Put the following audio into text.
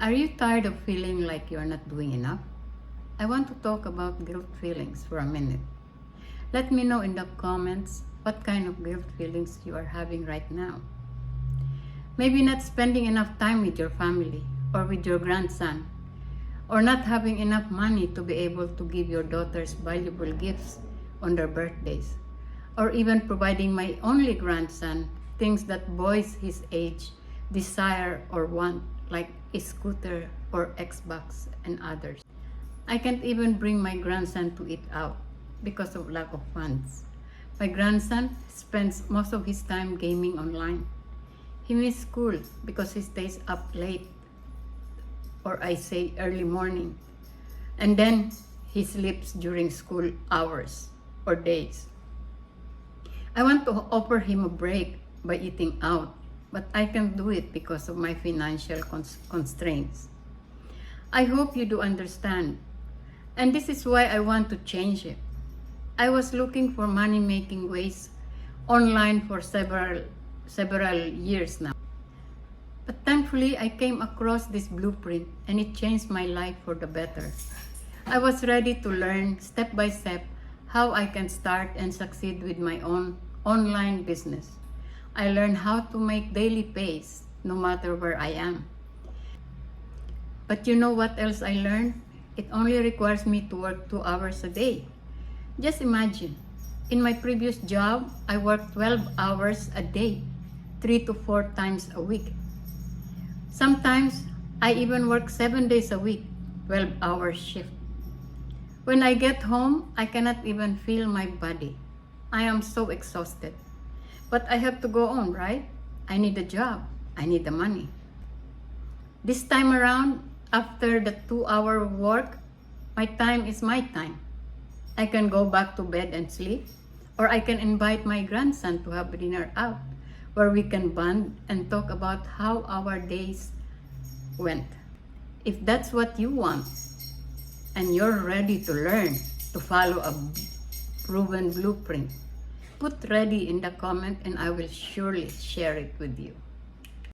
Are you tired of feeling like you're not doing enough? I want to talk about guilt feelings for a minute. Let me know in the comments what kind of guilt feelings you are having right now. Maybe not spending enough time with your family or with your grandson, or not having enough money to be able to give your daughters valuable gifts on their birthdays, or even providing my only grandson things that boys his age desire or want, like a scooter or Xbox and others. I can't even bring my grandson to eat out because of lack of funds. My grandson spends most of his time gaming online. He misses school because he stays up late, or I say early morning, and then he sleeps during school hours or days. I want to offer him a break by eating out, but I can't do it because of my financial constraints. I hope you do understand, and this is why I want to change it. I was looking for money-making ways online for several years now. But thankfully, I came across this blueprint and it changed my life for the better. I was ready to learn step by step how I can start and succeed with my own online business. I learned how to make daily pays no matter where I am. But you know what else I learned? It only requires me to work 2 hours a day. Just imagine, in my previous job, I worked 12 hours a day, 3 to 4 times a week. Sometimes, I even work 7 days a week, 12-hour shift. When I get home, I cannot even feel my body. I am so exhausted. But I have to go on, right? I need a job. I need the money. This time around, after the 2-hour work, my time is my time. I can go back to bed and sleep, or I can invite my grandson to have dinner out, where we can bond and talk about how our days went. If that's what you want, and you're ready to learn to follow a proven blueprint, put ready in the comment and I will surely share it with you.